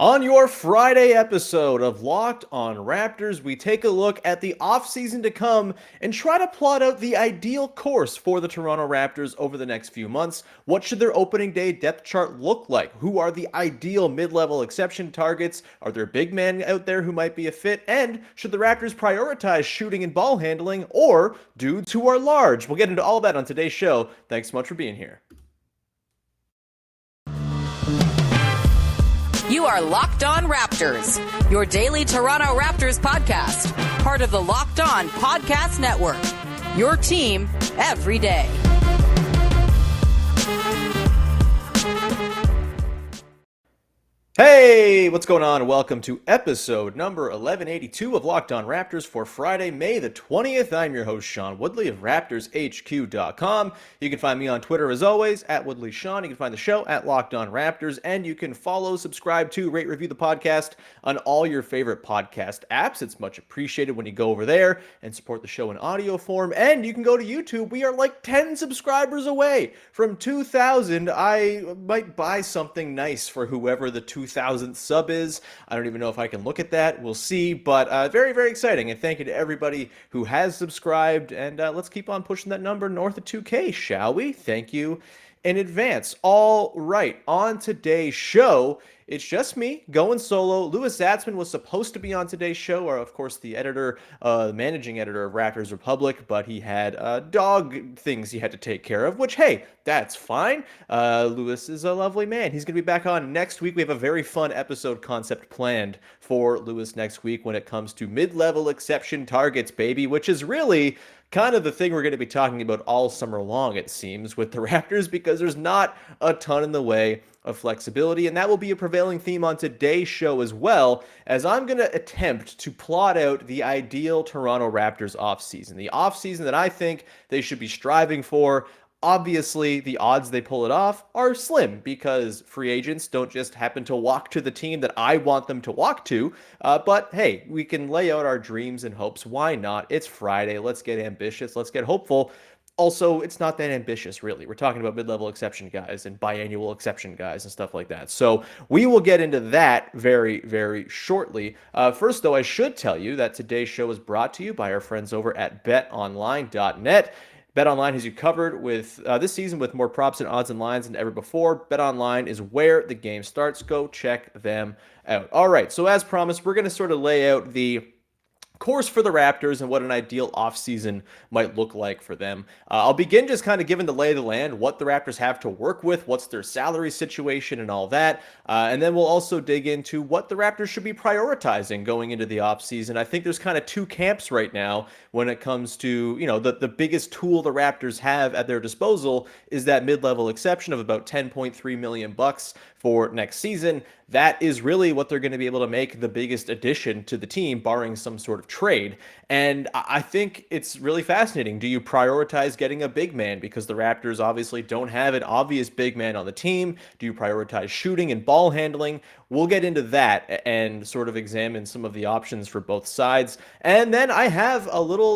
On your Friday episode of Locked on Raptors, we take a look at the offseason to come and try to plot out the ideal course for the Toronto Raptors over the next few months. What should their opening day depth chart look like? Who are the ideal mid-level exception targets? Are there big men out there who might be a fit? And should the Raptors prioritize shooting and ball handling or dudes who are large? We'll get into all that on today's show. Thanks so much for being here. You are Locked On Raptors, your daily Toronto Raptors podcast, part of the Locked On Podcast Network, your team every day. Hey, what's going on? Welcome to episode number 1182 of Locked On Raptors for Friday, May the 20th. I'm your host, Sean Woodley of RaptorsHQ.com. You can find me on Twitter as always, at WoodleySean. You can find the show at Locked On Raptors, and you can follow, subscribe to, rate, review the podcast on all your favorite podcast apps. It's much appreciated when you go over there and support the show in audio form. And you can go to YouTube. We are like 10 subscribers away from 2,000. I might buy something nice for whoever the 2,000th sub is. I don't even know if I can look at that. We'll see, but very, very exciting. And thank you to everybody who has subscribed. And let's keep on pushing that number north of 2K, shall we? Thank you in advance. All right, on today's show, it's just me going solo. Louis Zatzman was supposed to be on today's show, or of course the editor, managing editor of Raptors Republic, but he had dog things he had to take care of, which, hey, that's fine. Louis is a lovely man. He's going to be back on next week. We have a very fun episode concept planned for Louis next week when it comes to mid-level exception targets, baby, which is really kind of the thing we're going to be talking about all summer long, it seems, with the Raptors, because there's not a ton in the way of flexibility, and that will be a prevailing theme on today's show as well, as I'm going to attempt to plot out the ideal Toronto Raptors offseason, the offseason that I think they should be striving for. Obviously, the odds they pull it off are slim because free agents don't just happen to walk to the team that I want them to walk to. But hey, we can lay out our dreams and hopes. Why not? It's Friday. Let's get ambitious. Let's get hopeful. Also, it's not that ambitious, really. We're talking about mid-level exception guys and biannual exception guys and stuff like that. So we will get into that very, very shortly. First, though, I should tell you that today's show is brought to you by our friends over at betonline.net. BetOnline has you covered with this season with more props and odds and lines than ever before. BetOnline is where the game starts. Go check them out. All right, so as promised, we're going to sort of lay out the course for the Raptors and what an ideal offseason might look like for them. I'll begin just kind of giving the lay of the land, what the Raptors have to work with, what's their salary situation and all that. And then we'll also dig into what the Raptors should be prioritizing going into the offseason. I think there's kind of two camps right now when it comes to, you know, the biggest tool the Raptors have at their disposal is that mid-level exception of about $10.3 million for next season. That is really what they're going to be able to make the biggest addition to the team, barring some sort of trade. And I think it's really fascinating. Do you prioritize getting a big man because the Raptors obviously don't have an obvious big man on the team? Do you prioritize shooting and ball handling? We'll get into that and sort of examine some of the options for both sides. And then I have a little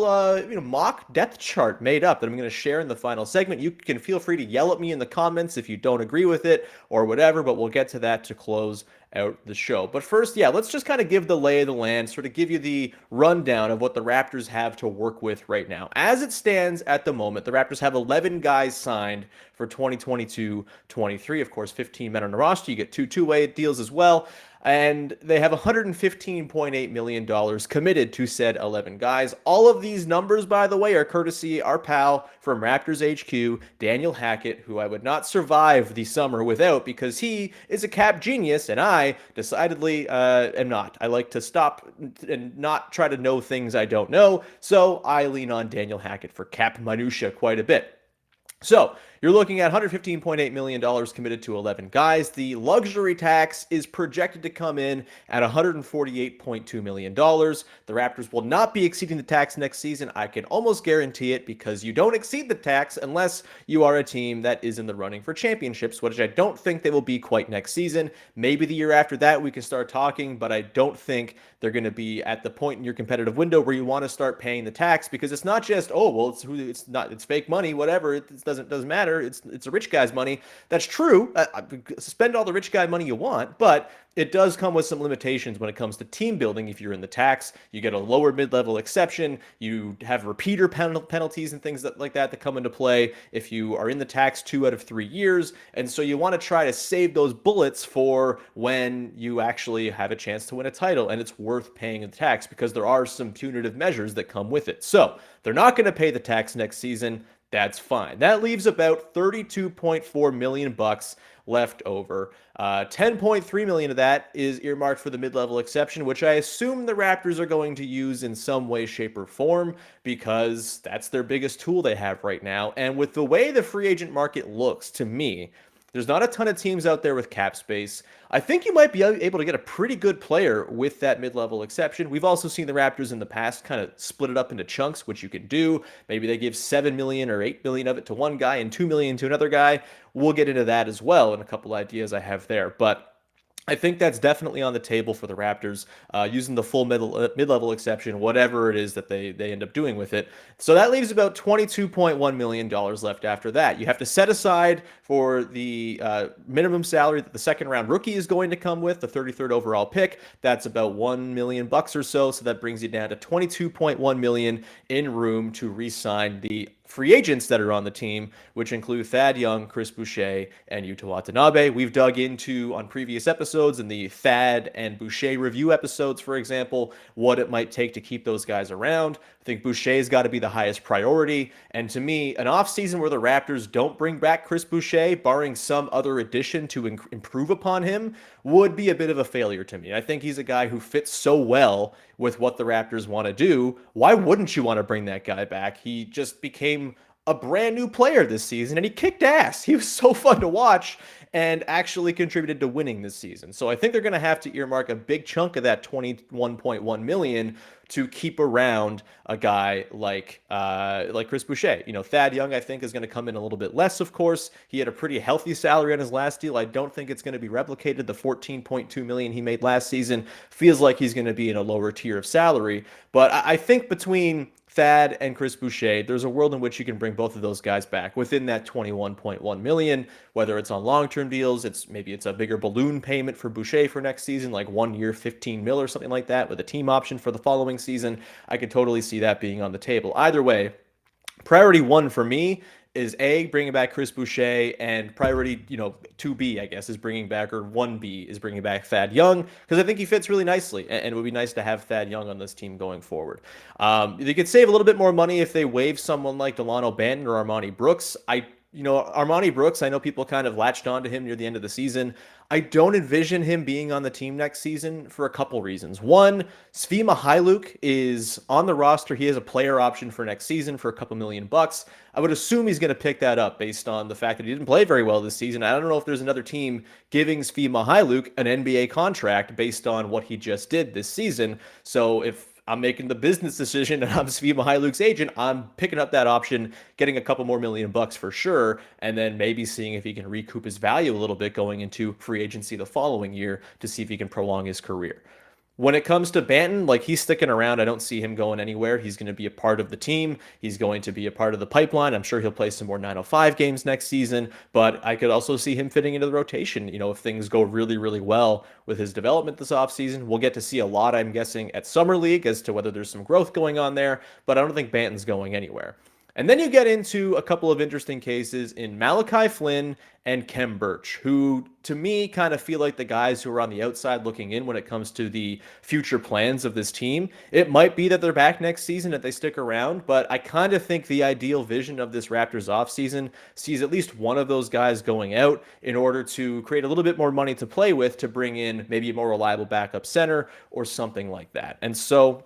mock depth chart made up that I'm going to share in the final segment. You can feel free to yell at me in the comments if you don't agree with it or whatever, but we'll get to that to close out the show. But first, let's just kind of give the lay of the land, sort of give you the rundown of what the Raptors have to work with right now. As it stands at the moment, the Raptors have 11 guys signed for 2022-23. Of course, 15 men on the roster. You get two-way deals as well. And they have $115.8 million committed to said 11 guys. All of these numbers, by the way, are courtesy our pal from Raptors HQ, Daniel Hackett, who I would not survive the summer without because he is a cap genius, and I decidedly am not. I like to stop and not try to know things I don't know, so I lean on Daniel Hackett for cap minutia quite a bit. So you're looking at $115.8 million committed to 11 guys. The luxury tax is projected to come in at $148.2 million. The Raptors will not be exceeding the tax next season. I can almost guarantee it because you don't exceed the tax unless you are a team that is in the running for championships, which I don't think they will be quite next season. Maybe the year after that we can start talking, but I don't think they're going to be at the point in your competitive window where you want to start paying the tax because it's not just, it's fake money, whatever. It's doesn't matter. It's a rich guy's money. That's true. Spend all the rich guy money you want, but it does come with some limitations when it comes to team building. If you're in the tax, you get a lower mid-level exception. You have repeater penalties and things like that come into play if you are in the tax 2 out of 3 years. And so you want to try to save those bullets for when you actually have a chance to win a title, and it's worth paying the tax because there are some punitive measures that come with it. So they're not going to pay the tax next season. That's fine. That leaves about $32.4 million left over. 10.3 million of that is earmarked for the mid-level exception, which I assume the Raptors are going to use in some way, shape, or form because that's their biggest tool they have right now. And with the way the free agent market looks, to me, there's not a ton of teams out there with cap space. I think you might be able to get a pretty good player with that mid-level exception. We've also seen the Raptors in the past kind of split it up into chunks, which you can do. Maybe they give 7 million or 8 million of it to one guy and 2 million to another guy. We'll get into that as well and a couple ideas I have there. But I think that's definitely on the table for the Raptors, using the full mid-level exception, whatever it is that they end up doing with it. So that leaves about $22.1 million left after that. You have to set aside for the minimum salary that the second-round rookie is going to come with, the 33rd overall pick. That's about $1 million or so. So that brings you down to $22.1 million in room to re-sign the free agents that are on the team, which include Thad Young, Chris Boucher, and Yuta Watanabe. We've dug into on previous episodes, in the Thad and Boucher review episodes, for example, what it might take to keep those guys around. I think Boucher's got to be the highest priority. And to me, an offseason where the Raptors don't bring back Chris Boucher, barring some other addition to improve upon him, would be a bit of a failure to me. I think he's a guy who fits so well with what the Raptors want to do. Why wouldn't you want to bring that guy back? He just became a brand new player this season, and he kicked ass. He was so fun to watch and actually contributed to winning this season. So I think they're going to have to earmark a big chunk of that $21.1 million to keep around a guy like Chris Boucher. You know, Thad Young, I think, is going to come in a little bit less, of course. He had a pretty healthy salary on his last deal. I don't think it's going to be replicated. The $14.2 million he made last season feels like he's going to be in a lower tier of salary. But I think between Thad and Chris Boucher, there's a world in which you can bring both of those guys back within that $21.1 million, whether it's on long-term deals, maybe it's a bigger balloon payment for Boucher for next season, like 1 year, 15 mil or something like that, with a team option for the following season. I could totally see that being on the table. Either way, priority one for me is A, bringing back Chris Boucher, and priority, 2B, I guess, is bringing back, or 1B is bringing back Thad Young, because I think he fits really nicely, and it would be nice to have Thad Young on this team going forward. They could save a little bit more money if they waive someone like Delano Banton or Armani Brooks. Armani Brooks, I know people kind of latched on to him near the end of the season. I don't envision him being on the team next season for a couple reasons. One, Svi Mykhailiuk is on the roster. He has a player option for next season for a couple $1 million. I would assume he's going to pick that up based on the fact that he didn't play very well this season. I don't know if there's another team giving Svi Mykhailiuk an NBA contract based on what he just did this season. So if I'm making the business decision and I'm Svi Mykhailiuk's agent, I'm picking up that option, getting a couple more $1 million for sure, and then maybe seeing if he can recoup his value a little bit going into free agency the following year to see if he can prolong his career. When it comes to Banton, he's sticking around. I don't see him going anywhere. He's going to be a part of the team. He's going to be a part of the pipeline. I'm sure he'll play some more 905 games next season, but I could also see him fitting into the rotation. If things go really, really well with his development this offseason, we'll get to see a lot, I'm guessing, at Summer League as to whether there's some growth going on there, but I don't think Banton's going anywhere. And then you get into a couple of interesting cases in Malachi Flynn and Khem Birch, who to me kind of feel like the guys who are on the outside looking in when it comes to the future plans of this team. It might be that they're back next season, that they stick around, but I kind of think the ideal vision of this Raptors offseason sees at least one of those guys going out in order to create a little bit more money to play with to bring in maybe a more reliable backup center or something like that. And so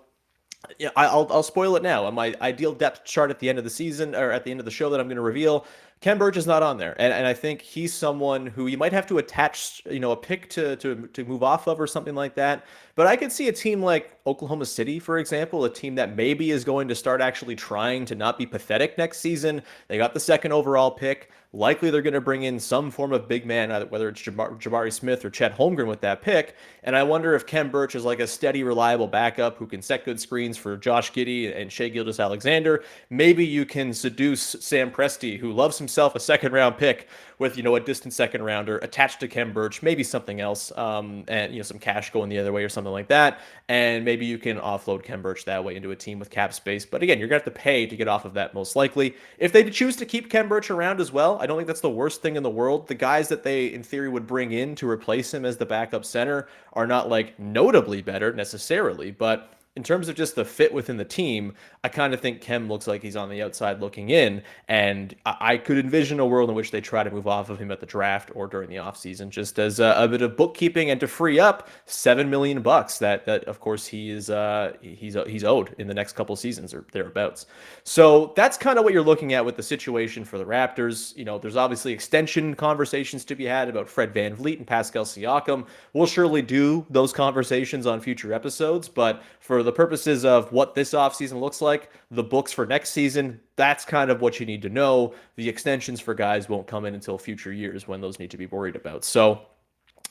yeah, I'll spoil it now. On my ideal depth chart at the end of the season, or at the end of the show that I'm going to reveal, Khem Birch is not on there. And I think he's someone who you might have to attach, a pick to move off of or something like that. But I could see a team like Oklahoma City, for example, a team that maybe is going to start actually trying to not be pathetic next season. They got the second overall pick. Likely they're going to bring in some form of big man, whether it's Jabari Smith or Chet Holmgren with that pick. And I wonder if Khem Birch is like a steady, reliable backup who can set good screens for Josh Giddey and Shai Gilgeous-Alexander. Maybe you can seduce Sam Presti, who loves some himself a second-round pick with, a distant second-rounder attached to Khem Birch, maybe something else, and, some cash going the other way or something like that, and maybe you can offload Khem Birch that way into a team with cap space. But again, you're going to have to pay to get off of that most likely. If they choose to keep Khem Birch around as well, I don't think that's the worst thing in the world. The guys that they, in theory, would bring in to replace him as the backup center are not, notably better necessarily, but in terms of just the fit within the team, I kind of think Khem looks like he's on the outside looking in, and I could envision a world in which they try to move off of him at the draft or during the offseason, just as a bit of bookkeeping and to free up $7 million that of course he's owed in the next couple seasons or thereabouts. So that's kind of what you're looking at with the situation for the Raptors. There's obviously extension conversations to be had about Fred VanVleet and Pascal Siakam. We'll surely do those conversations on future episodes, but for the purposes of what this offseason looks like, the books for next season, that's kind of what you need to know. The extensions for guys won't come in until future years when those need to be worried about. So,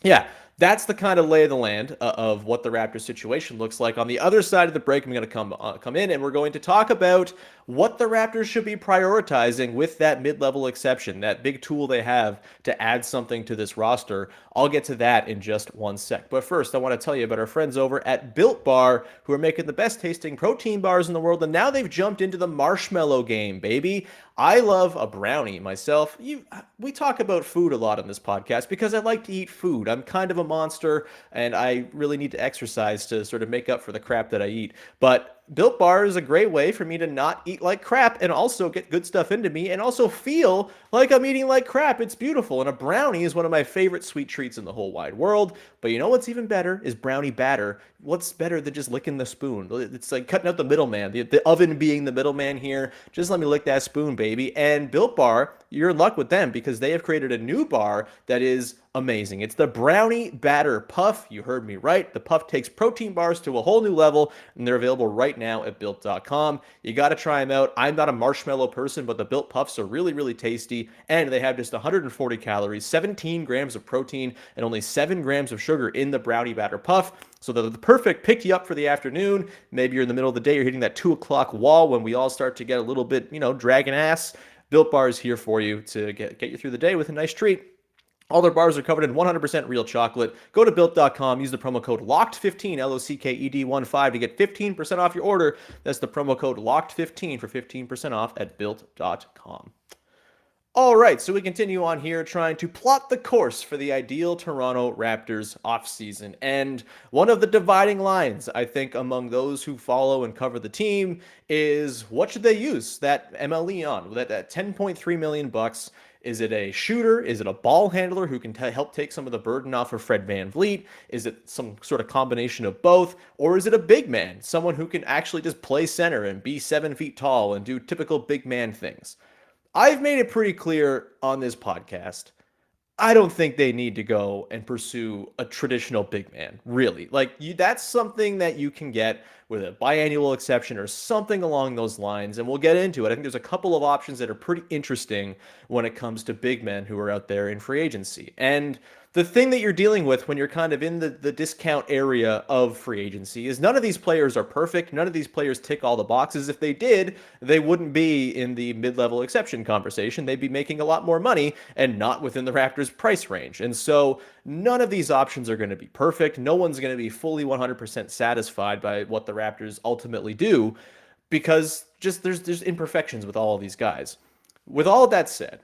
yeah, that's the kind of lay of the land of what the Raptors situation looks like. On the other side of the break, I'm going to come in and we're going to talk about what the Raptors should be prioritizing with that mid-level exception, that big tool they have to add something to this roster. I'll get to that in just one sec. But first, I want to tell you about our friends over at Built Bar, who are making the best tasting protein bars in the world, and now they've jumped into the marshmallow game, baby. I love a brownie myself. We talk about food a lot on this podcast because I like to eat food. I'm kind of a monster, and I really need to exercise to sort of make up for the crap that I eat. But Built Bar is a great way for me to not eat like crap and also get good stuff into me and also feel like I'm eating like crap. It's beautiful. And a brownie is one of my favorite sweet treats in the whole wide world. But you know what's even better is brownie batter. What's better than just licking the spoon? It's like cutting out the middleman, the oven being the middleman here. Just let me lick that spoon, baby. And Built Bar, you're in luck with them because they have created a new bar that is amazing. It's the Brownie Batter Puff. You heard me right. The Puff takes protein bars to a whole new level, and they're available right now at Built.com. You got to try them out. I'm not a marshmallow person, but the Built Puffs are really, really tasty, and they have just 140 calories, 17 grams of protein, and only 7 grams of sugar in the Brownie Batter Puff. So they're the perfect pick you up for the afternoon. Maybe you're in the middle of the day, you're hitting that 2 o'clock wall when we all start to get a little bit, dragging ass. Built Bar is here for you to get you through the day with a nice treat. All their bars are covered in 100% real chocolate. Go to Built.com, use the promo code LOCKED15, LOCKED15 to get 15% off your order. That's the promo code LOCKED15 for 15% off at Built.com. All right, so we continue on here trying to plot the course for the ideal Toronto Raptors offseason. And one of the dividing lines, I think, among those who follow and cover the team is what should they use that MLE on? That $10.3 million. Is it a shooter? Is it a ball handler who can help take some of the burden off of Fred VanVleet? Is it some sort of combination of both? Or is it a big man, someone who can actually just play center and be 7 feet tall and do typical big man things? I've made it pretty clear on this podcast, I don't think they need to go and pursue a traditional big man, really. That's something that you can get with a biannual exception or something along those lines, and we'll get into it. I think there's a couple of options that are pretty interesting when it comes to big men who are out there in free agency. And the thing that you're dealing with when you're kind of in the discount area of free agency is none of these players are perfect. None of these players tick all the boxes. If they did, they wouldn't be in the mid-level exception conversation. They'd be making a lot more money and not within the Raptors' price range. And so none of these options are going to be perfect. No one's going to be fully 100% satisfied by what the Raptors ultimately do because just there's imperfections with all of these guys. With all of that said,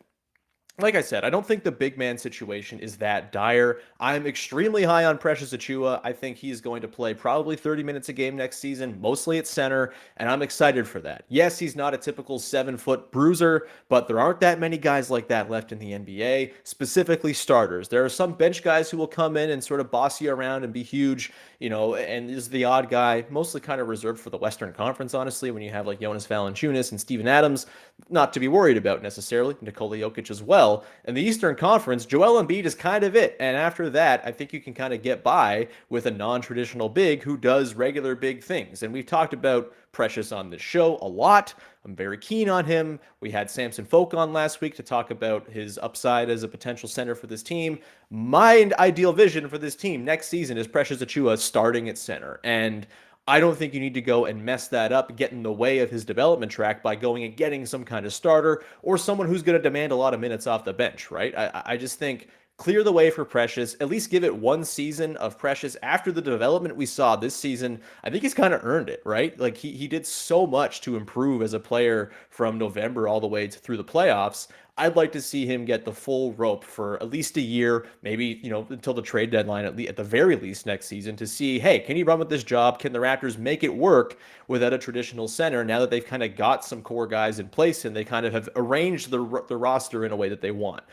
like I said, I don't think the big man situation is that dire. I'm extremely high on Precious Achiuwa. I think he's going to play probably 30 minutes a game next season, mostly at center, and I'm excited for that. Yes, he's not a typical 7-foot bruiser, but there aren't that many guys like that left in the NBA, specifically starters. There are some bench guys who will come in and sort of boss you around and be huge, and is the odd guy, mostly kind of reserved for the Western Conference, honestly, when you have like Jonas Valanciunas and Steven Adams, not to be worried about necessarily, Nikola Jokic as well. In the Eastern Conference, Joel Embiid is kind of it. And after that, I think you can kind of get by with a non-traditional big who does regular big things. And we've talked about Precious on this show a lot. I'm very keen on him. We had Samson Folk on last week to talk about his upside as a potential center for this team. My ideal vision for this team next season is Precious Achiuwa starting at center. And I don't think you need to go and mess that up, get in the way of his development track by going and getting some kind of starter or someone who's going to demand a lot of minutes off the bench, right? I just think clear the way for Precious, at least give it one season of Precious after the development we saw this season. I think he's kind of earned it, right? Like he did so much to improve as a player from November all the way through the playoffs. I'd like to see him get the full rope for at least a year, maybe, until the trade deadline, at the very least next season, to see, hey, can he run with this job? Can the Raptors make it work without a traditional center now that they've kind of got some core guys in place and they kind of have arranged the roster in a way that they want?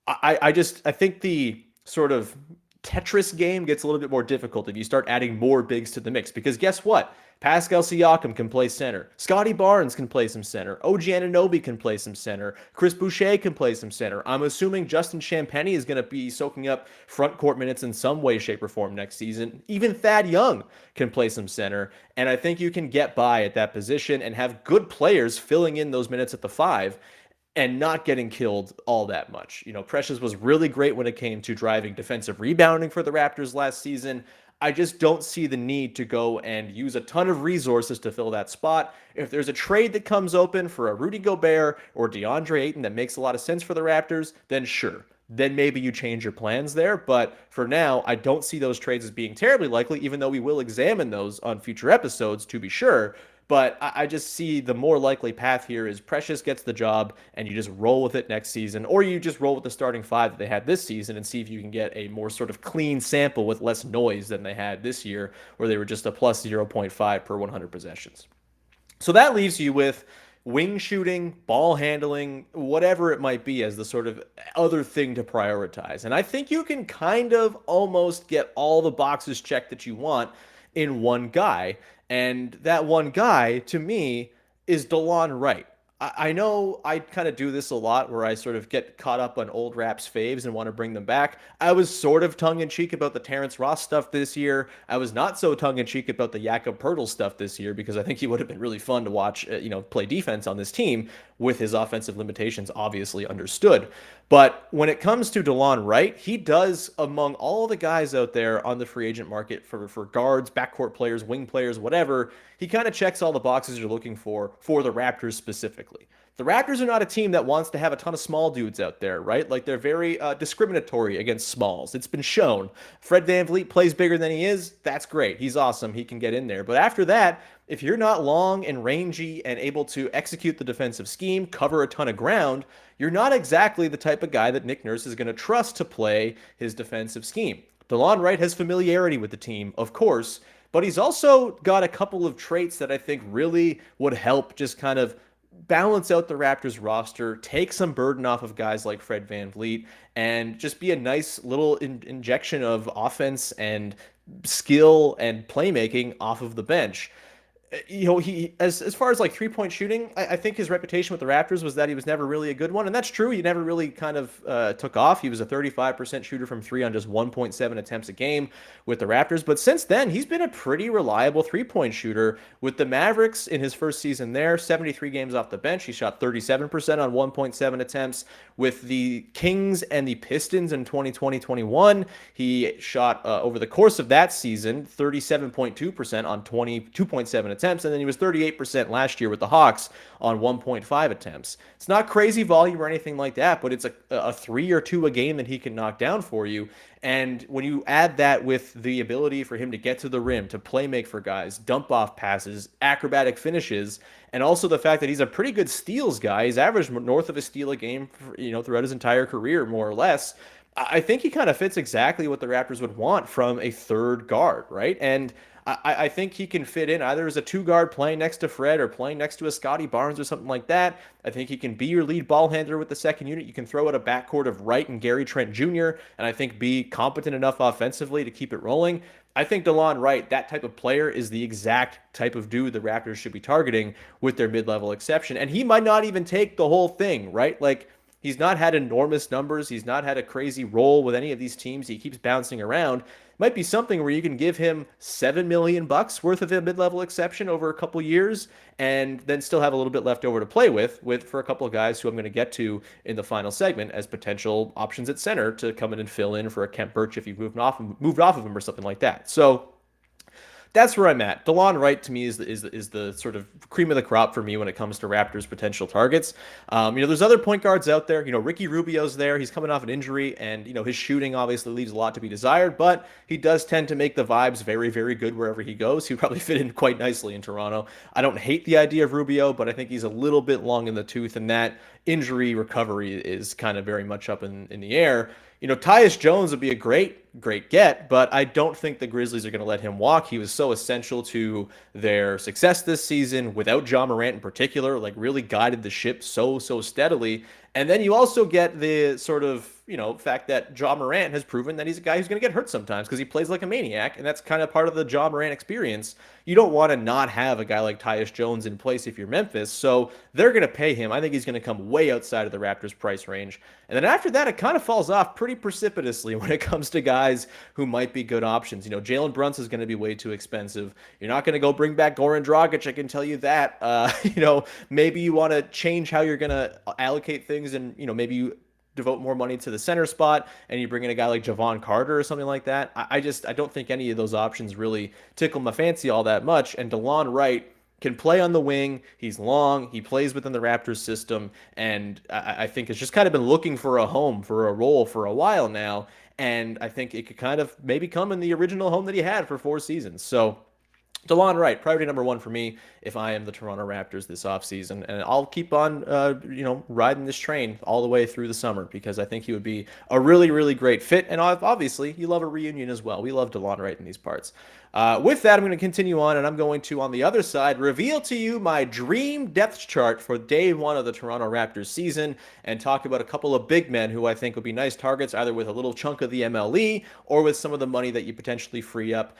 I think the sort of Tetris game gets a little bit more difficult if you start adding more bigs to the mix, because guess what? Pascal Siakam can play center. Scotty Barnes can play some center. OG Anunoby can play some center. Chris Boucher can play some center. I'm assuming Justin Champagnie is going to be soaking up front court minutes in some way, shape, or form next season. Even Thad Young can play some center. And I think you can get by at that position and have good players filling in those minutes at the 5 and not getting killed all that much. Precious was really great when it came to driving defensive rebounding for the Raptors last season. I just don't see the need to go and use a ton of resources to fill that spot. If there's a trade that comes open for a Rudy Gobert or DeAndre Ayton that makes a lot of sense for the Raptors, then sure. Then maybe you change your plans there. But for now, I don't see those trades as being terribly likely, even though we will examine those on future episodes to be sure. But I just see the more likely path here is Precious gets the job and you just roll with it next season, or you just roll with the starting 5 that they had this season and see if you can get a more sort of clean sample with less noise than they had this year, where they were just a plus 0.5 per 100 possessions. So that leaves you with wing shooting, ball handling, whatever it might be as the sort of other thing to prioritize. And I think you can kind of almost get all the boxes checked that you want in one guy. And that one guy, to me, is DeLon Wright. I know I kind of do this a lot where I sort of get caught up on old Raps faves and want to bring them back. I was sort of tongue-in-cheek about the Terrence Ross stuff this year. I was not so tongue-in-cheek about the Jakob Poeltl stuff this year because I think he would have been really fun to watch, play defense on this team with his offensive limitations obviously understood. But when it comes to DeLon Wright, he does, among all the guys out there on the free agent market for guards, backcourt players, wing players, whatever, he kind of checks all the boxes you're looking for the Raptors specifically. The Raptors are not a team that wants to have a ton of small dudes out there, right? Like, they're very discriminatory against smalls. It's been shown. Fred VanVleet plays bigger than he is. That's great. He's awesome. He can get in there. But after that, if you're not long and rangy and able to execute the defensive scheme, cover a ton of ground, you're not exactly the type of guy that Nick Nurse is going to trust to play his defensive scheme. DeLon Wright has familiarity with the team, of course, but he's also got a couple of traits that I think really would help just kind of balance out the Raptors roster, take some burden off of guys like Fred VanVleet, and just be a nice little injection of offense and skill and playmaking off of the bench. He as far as like 3-point shooting, I think his reputation with the Raptors was that he was never really a good one, and that's true. He never really kind of took off. He was a 35% shooter from 3 on just 1.7 attempts a game with the Raptors, but since then he's been a pretty reliable 3-point shooter with the Mavericks. In his first season there, 73 games off the bench, he shot 37% on 1.7 attempts. With the Kings and the Pistons in 2020-21, he shot over the course of that season 37.2% on 22.7 attempts, and then he was 38% last year with the Hawks on 1.5 attempts. It's not crazy volume or anything like that, but it's a 3 or 2 a game that he can knock down for you. And when you add that with the ability for him to get to the rim, to play make for guys, dump off passes, acrobatic finishes, and also the fact that he's a pretty good steals guy, he's averaged north of a steal a game, throughout his entire career, more or less. I think he kind of fits exactly what the Raptors would want from a third guard, right? And I think he can fit in either as a 2-guard playing next to Fred or playing next to a Scotty Barnes or something like that. I think he can be your lead ball handler with the second unit. You can throw out a backcourt of Wright and Gary Trent Jr., and I think be competent enough offensively to keep it rolling. I think DeLon Wright, that type of player, is the exact type of dude the Raptors should be targeting with their mid-level exception. And he might not even take the whole thing, right? Like, he's not had enormous numbers. He's not had a crazy role with any of these teams. He keeps bouncing around. Might be something where you can give him $7 million worth of a mid-level exception over a couple years and then still have a little bit left over to play with for a couple of guys who I'm going to get to in the final segment as potential options at center to come in and fill in for a Khem Birch if you've moved off of him or something like that. So That's where I'm at. DeLon Wright to me is the sort of cream of the crop for me when it comes to Raptors potential targets. There's other point guards out there. Ricky Rubio's there. He's coming off an injury, and his shooting obviously leaves a lot to be desired, but he does tend to make the vibes very, very good wherever he goes. He'd probably fit in quite nicely in Toronto. I don't hate the idea of Rubio, but I think he's a little bit long in the tooth, and that injury recovery is kind of very much up in the air. Tyus Jones would be a great get, but I don't think the Grizzlies are going to let him walk. He was so essential to their success this season without Ja Morant in particular, like really guided the ship so steadily. And then you also get the sort of, fact that Ja Morant has proven that he's a guy who's going to get hurt sometimes because he plays like a maniac, and that's kind of part of the Ja Morant experience. You don't want to not have a guy like Tyus Jones in place if you're Memphis, so they're going to pay him. I think he's going to come way outside of the Raptors' price range. And then after that, it kind of falls off pretty precipitously when it comes to guys who might be good options. Jalen Brunson is going to be way too expensive. You're not going to go bring back Goran Dragic, I can tell you that. Maybe you want to change how you're going to allocate things, and maybe you devote more money to the center spot and you bring in a guy like Javon Carter or something like that. I don't think any of those options really tickle my fancy all that much. And DeLon Wright can play on the wing. He's long. He plays within the Raptors system. And I think it's just kind of been looking for a home, for a role for a while now. And I think it could kind of maybe come in the original home that he had for 4 seasons. So DeLon Wright, priority number 1 for me if I am the Toronto Raptors this offseason. And I'll keep on, riding this train all the way through the summer because I think he would be a really, really great fit. And obviously, you love a reunion as well. We love DeLon Wright in these parts. With that, I'm going to continue on, and I'm going to, on the other side, reveal to you my dream depth chart for day 1 of the Toronto Raptors season and talk about a couple of big men who I think would be nice targets, either with a little chunk of the MLE or with some of the money that you potentially free up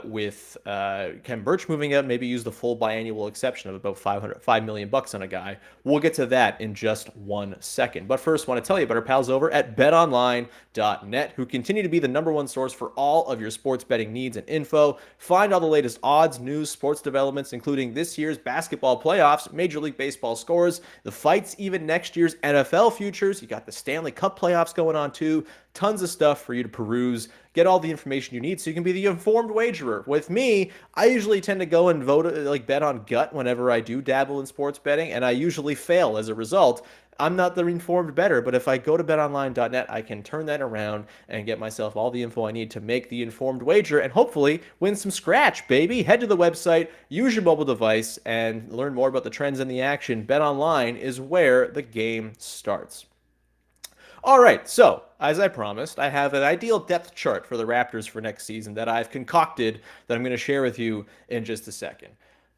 with Khem Birch moving out. Maybe use the full biannual exception of about $5 million on a guy. We'll get to that in just 1 second. But first, I want to tell you about our pals over at betonline.net, who continue to be the #1 source for all of your sports betting needs and info. Find all the latest odds, news, sports developments, including this year's basketball playoffs, Major League Baseball scores, the fights, even next year's NFL futures. You got the Stanley Cup playoffs going on too. Tons of stuff for you to peruse. Get all the information you need so you can be the informed wagerer. With me, I usually tend to go and bet on gut whenever I do dabble in sports betting, and I usually fail as a result. I'm not the informed bettor, but if I go to betonline.net, I can turn that around and get myself all the info I need to make the informed wager and hopefully win some scratch, baby. Head to the website, use your mobile device, and learn more about the trends and the action. BetOnline is where the game starts. All right, so as I promised, I have an ideal depth chart for the Raptors for next season that I've concocted that I'm going to share with you in just a second.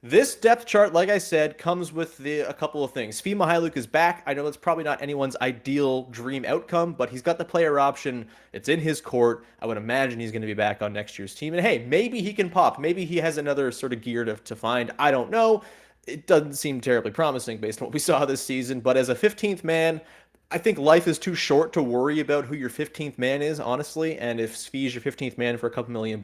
This depth chart, like I said, comes with a couple of things. Svi Mykhailiuk is back. I know it's probably not anyone's ideal dream outcome, but he's got the player option. It's in his court. I would imagine he's going to be back on next year's team. And hey, maybe he can pop. Maybe he has another sort of gear to find. I don't know. It doesn't seem terribly promising based on what we saw this season. But as a 15th man, I think life is too short to worry about who your 15th man is, honestly. And if Svi's your 15th man for a couple $1 million,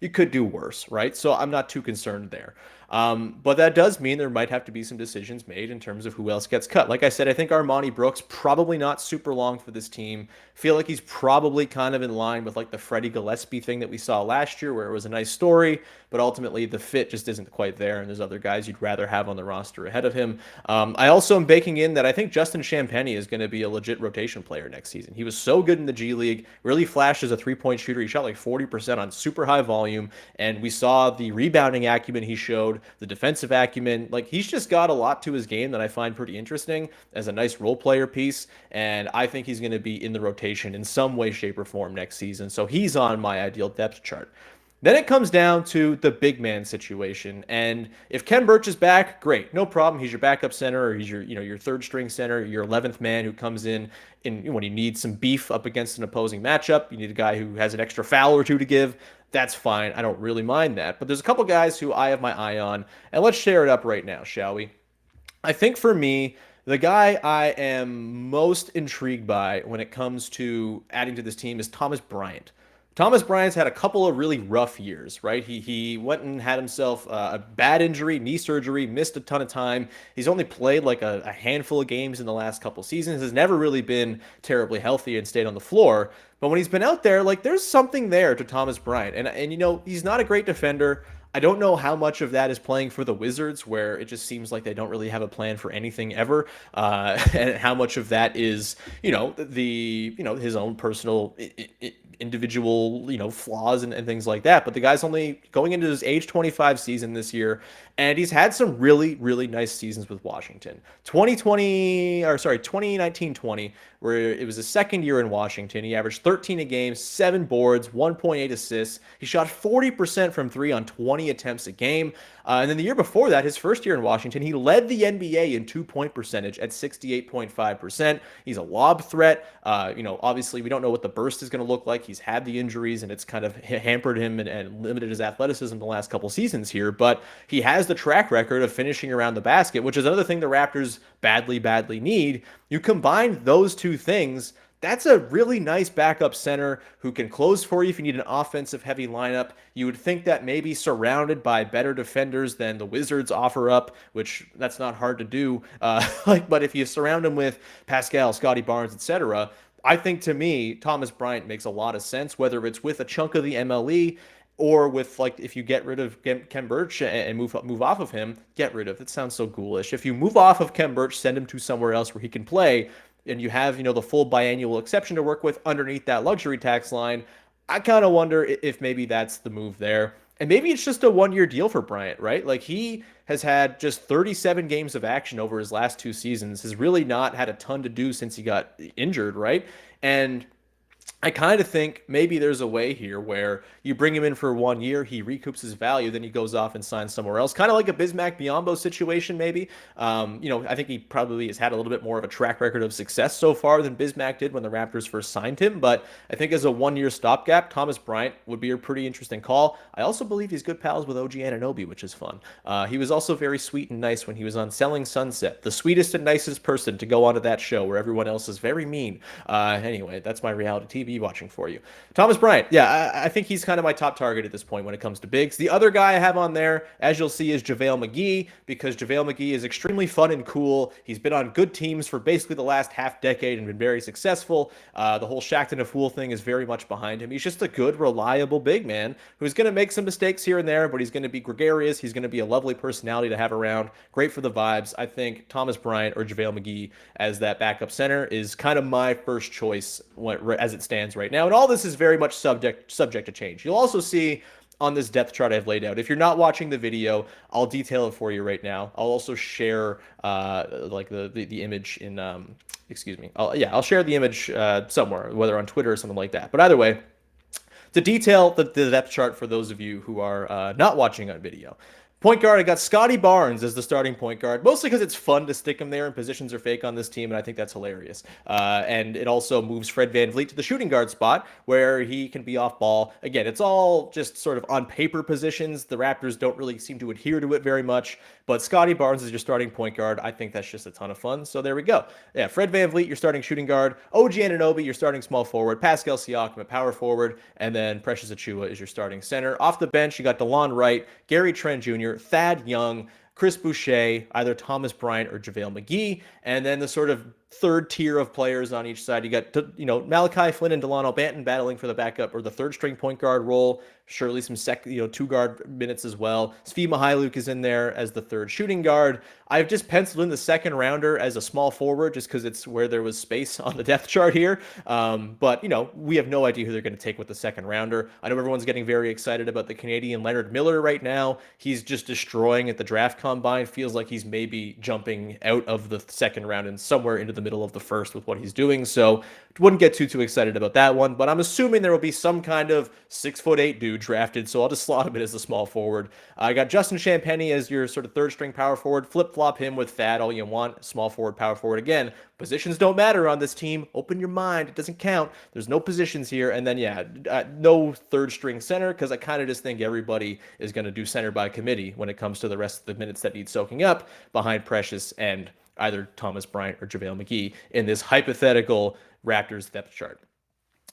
you could do worse, right? So I'm not too concerned there. But that does mean there might have to be some decisions made in terms of who else gets cut. Like I said, I think Armani Brooks, probably not super long for this team. Feel like he's probably kind of in line with like the Freddie Gillespie thing that we saw last year, where it was a nice story, but ultimately the fit just isn't quite there, and there's other guys you'd rather have on the roster ahead of him. I also am baking in that I think Justin Champagnie is going to be a legit rotation player next season. He was so good in the G League, really flashed as a three-point shooter. He shot like 40% on super high volume, and we saw the rebounding acumen he showed, the defensive acumen. Like, he's just got a lot to his game that I find pretty interesting as a nice role player piece, and I think he's going to be in the rotation in some way, shape, or form next season. So he's on my ideal depth chart. Then it comes down to the big man situation. And if Khem Birch is back, great. No problem. He's your backup center, or he's your third string center, your 11th man who comes in when you need some beef up against an opposing matchup. You need a guy who has an extra foul or two to give. That's fine. I don't really mind that. But there's a couple guys who I have my eye on. And let's share it up right now, shall we? I think for me, the guy I am most intrigued by when it comes to adding to this team is Thomas Bryant. Thomas Bryant's had a couple of really rough years, right? He went and had himself a bad injury, knee surgery, missed a ton of time. He's only played like a handful of games in the last couple seasons. Has never really been terribly healthy and stayed on the floor. But when he's been out there, like there's something there to Thomas Bryant, and he's not a great defender. I don't know how much of that is playing for the Wizards, where it just seems like they don't really have a plan for anything ever, and how much of that is, his own personal individual, flaws and things like that. But the guy's only going into his age 25 season this year, and he's had some really, really nice seasons with Washington. 2019-20, where it was his second year in Washington. He averaged 13 a game, 7 boards, 1.8 assists. He shot 40% from 3 on 20 attempts a game. And then the year before that, his first year in Washington, he led the NBA in 2-point percentage at 68.5%. He's a lob threat. Obviously, we don't know what the burst is going to look like. He's had the injuries, and it's kind of hampered him and limited his athleticism the last couple seasons here. But he has the track record of finishing around the basket, which is another thing the Raptors badly, badly need. You combine those two things, that's a really nice backup center who can close for you if you need an offensive heavy lineup. You would think that maybe surrounded by better defenders than the Wizards offer up, which that's not hard to do. But if you surround him with Pascal, Scotty Barnes, etc., I think to me, Thomas Bryant makes a lot of sense, whether it's with a chunk of the MLE or with, like, if you get rid of Khem Birch and move off of him, that sounds so ghoulish. If you move off of Khem Birch, send him to somewhere else where he can play, and you have, the full biannual exception to work with underneath that luxury tax line, I kind of wonder if maybe that's the move there. And maybe it's just a one-year deal for Bryant, right? Like, he has had just 37 games of action over his last 2 seasons, has really not had a ton to do since he got injured, right? And I kind of think maybe there's a way here where you bring him in for 1 year, he recoups his value, then he goes off and signs somewhere else. Kind of like a Bismack Biyombo situation, maybe. I think he probably has had a little bit more of a track record of success so far than Bismack did when the Raptors first signed him. But I think as a 1-year stopgap, Thomas Bryant would be a pretty interesting call. I also believe he's good pals with OG Anunoby, which is fun. He was also very sweet and nice when he was on Selling Sunset, the sweetest and nicest person to go onto that show where everyone else is very mean. Anyway, that's my reality TV watching for you. Thomas Bryant, yeah, I think he's kind of my top target at this point when it comes to bigs. The other guy I have on there, as you'll see, is JaVale McGee, because JaVale McGee is extremely fun and cool. He's been on good teams for basically the last half decade and been very successful. The whole Shaqtin' a Fool thing is very much behind him. He's just a good, reliable big man who's going to make some mistakes here and there, but he's going to be gregarious. He's going to be a lovely personality to have around. Great for the vibes. I think Thomas Bryant or JaVale McGee as that backup center is kind of my first choice as it stands right now. And all this is very much subject to change. You'll also see on this depth chart I've laid out. If you're not watching the video, I'll detail it for you right now. I'll also share the image in I'll share the image somewhere, whether on Twitter or something like that. But either way, to detail the depth chart for those of you who are not watching on video. Point guard, I got Scotty Barnes as the starting point guard, mostly because it's fun to stick him there and positions are fake on this team, and I think that's hilarious. And it also moves Fred VanVleet to the shooting guard spot, where he can be off ball. Again, it's all just sort of on paper positions. The Raptors don't really seem to adhere to it very much, but Scotty Barnes is your starting point guard. I think that's just a ton of fun, so there we go. Yeah, Fred VanVleet, your starting shooting guard. OG Anunoby, your starting small forward. Pascal Siakam, a power forward. And then Precious Achiuwa is your starting center. Off the bench, you got DeLon Wright, Gary Trent Jr., Thad Young, Chris Boucher, either Thomas Bryant or JaVale McGee, and then the sort of third tier of players on each side. You got, Malachi, Flynn, and Delano Banton battling for the backup or the third string point guard role. Surely some two guard minutes as well. Svi Mihailuk is in there as the third shooting guard. I've just penciled in the second rounder as a small forward just because it's where there was space on the depth chart here. But we have no idea who they're going to take with the second rounder. I know everyone's getting very excited about the Canadian Leonard Miller right now. He's just destroying at the draft combine. Feels like he's maybe jumping out of the second round and somewhere into the middle of the first with what he's doing. So wouldn't get too excited about that one, but I'm assuming there will be some kind of 6'8" dude drafted, so I'll just slot him in as a small forward. I got Justin Champagnie as your sort of third string power forward. Flip-flop him with Thad all you want. Small forward, power forward. Again, positions don't matter on this team. Open your mind. It doesn't count. There's no positions here. And then, no third string center, because I kind of just think everybody is going to do center by committee when it comes to the rest of the minutes that need soaking up behind Precious and either Thomas Bryant or JaVale McGee in this hypothetical Raptors depth chart.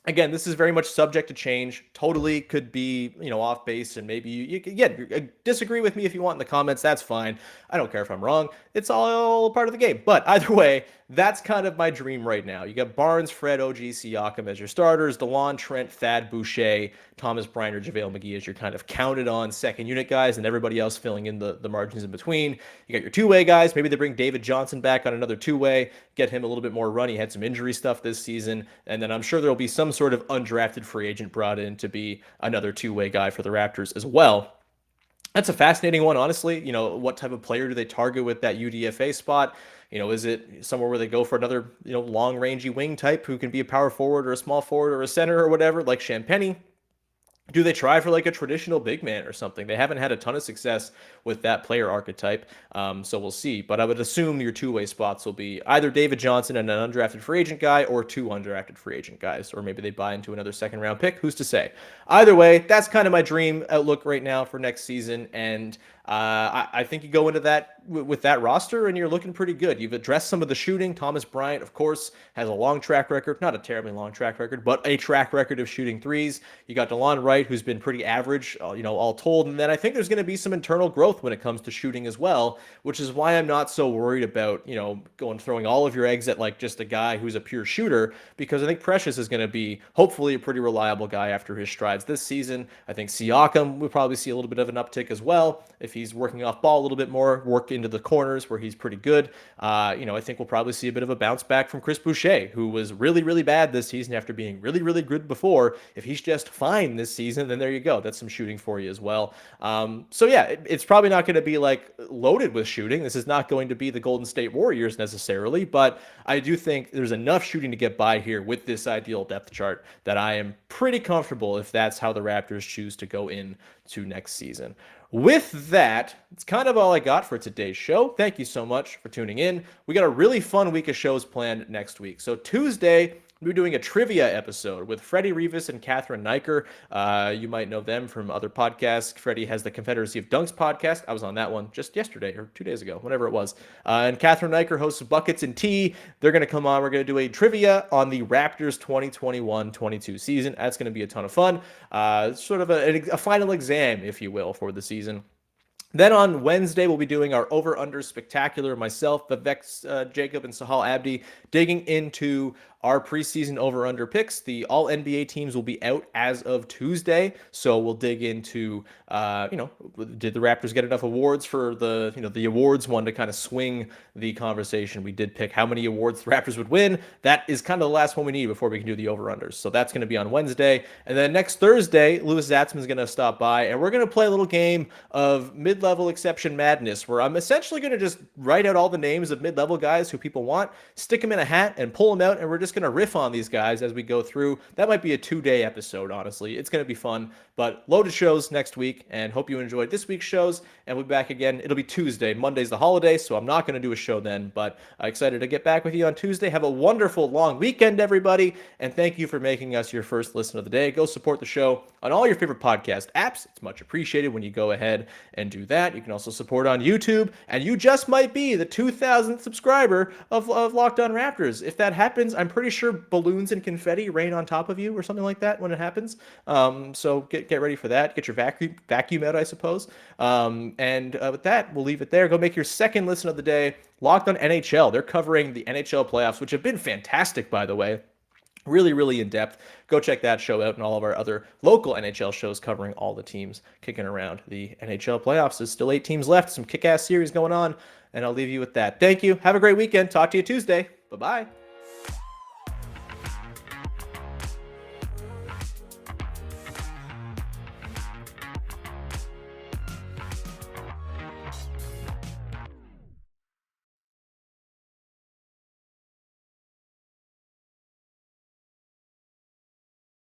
Again, this is very much subject to change. Totally could be, off base, and maybe again, disagree with me if you want in the comments. That's fine. I don't care if I'm wrong. It's all part of the game. But either way, that's kind of my dream right now. You got Barnes, Fred, OG, Siakam as your starters, DeLon, Trent, Thad, Boucher, Thomas Bryant, or JaVale McGee as your kind of counted on second unit guys, and everybody else filling in the margins in between. You got your two-way guys. Maybe they bring David Johnson back on another two-way, get him a little bit more run. He had some injury stuff this season. And then I'm sure there'll be some sort of undrafted free agent brought in to be another two-way guy for the Raptors as well. That's a fascinating one, honestly. What type of player do they target with that UDFA spot? Is it somewhere where they go for another, long rangey wing type who can be a power forward or a small forward or a center or whatever, like Champagnie? Do they try for like a traditional big man or something? They haven't had a ton of success with that player archetype, so we'll see. But I would assume your two-way spots will be either David Johnson and an undrafted free agent guy, or two undrafted free agent guys, or maybe they buy into another second-round pick. Who's to say? Either way, that's kind of my dream outlook right now for next season, and I think you go into that with that roster and you're looking pretty good. You've addressed some of the shooting. Thomas Bryant, of course, has a long track record, not a terribly long track record, but a track record of shooting threes. You got DeLon Wright, who's been pretty average, all told. And then I think there's going to be some internal growth when it comes to shooting as well, which is why I'm not so worried about, throwing all of your eggs at like just a guy who's a pure shooter, because I think Precious is going to be hopefully a pretty reliable guy after his strides this season. I think Siakam will probably see a little bit of an uptick as well if he's working off ball a little bit more, work into the corners where he's pretty good. I think we'll probably see a bit of a bounce back from Chris Boucher, who was really, really bad this season after being really, really good before. If he's just fine this season, then there you go. That's some shooting for you as well. It's probably not going to be like loaded with shooting. This is not going to be the Golden State Warriors necessarily, but I do think there's enough shooting to get by here with this ideal depth chart that I am pretty comfortable if that's how the Raptors choose to go into next season. With that, it's kind of all I got for today's show. Thank you so much for tuning in. We got a really fun week of shows planned next week. So Tuesday, we're doing a trivia episode with Freddie Rivas and Catherine Niker. You might know them from other podcasts. Freddie has the Confederacy of Dunks podcast. I was on that one just yesterday or 2 days ago, whatever it was. And Catherine Niker hosts Buckets and Tea. They're going to come on. We're going to do a trivia on the Raptors 2021-22 season. That's going to be a ton of fun. Sort of a final exam, if you will, for the season. Then on Wednesday, we'll be doing our over-under spectacular. Myself, Vivek Jacob, and Sahal Abdi digging into our preseason over-under picks. The all-NBA teams will be out as of Tuesday, so we'll dig into, did the Raptors get enough awards for the awards one to kind of swing the conversation? We did pick how many awards the Raptors would win. That is kind of the last one we need before we can do the over-unders. So that's going to be on Wednesday. And then next Thursday, Louis Zatzman's going to stop by, and we're going to play a little game of mid-level exception madness, where I'm essentially going to just write out all the names of mid-level guys who people want, stick them in a hat, and pull them out, and we're just going to riff on these guys as we go through. That might be a 2-day episode, honestly. It's going to be fun, but loaded shows next week, and hope you enjoyed this week's shows, and we'll be back again. It'll be Tuesday. Monday's the holiday, so I'm not going to do a show then, but excited to get back with you on Tuesday. Have a wonderful long weekend, everybody, and thank you for making us your first listen of the day. Go support the show on all your favorite podcast apps. It's much appreciated when you go ahead and do that. You can also support on YouTube, and you just might be the 2,000th subscriber of Locked On Raptors. If that happens, I'm pretty sure balloons and confetti rain on top of you or something like that when it happens. So get ready for that. Get your vacuum out, I suppose. With that, we'll leave it there. Go make your second listen of the day. Locked On NHL. They're covering the NHL playoffs, which have been fantastic, by the way. Really, really in-depth. Go check that show out and all of our other local NHL shows covering all the teams kicking around the NHL playoffs. There's still 8 teams left. Some kick-ass series going on, and I'll leave you with that. Thank you. Have a great weekend. Talk to you Tuesday. Bye-bye.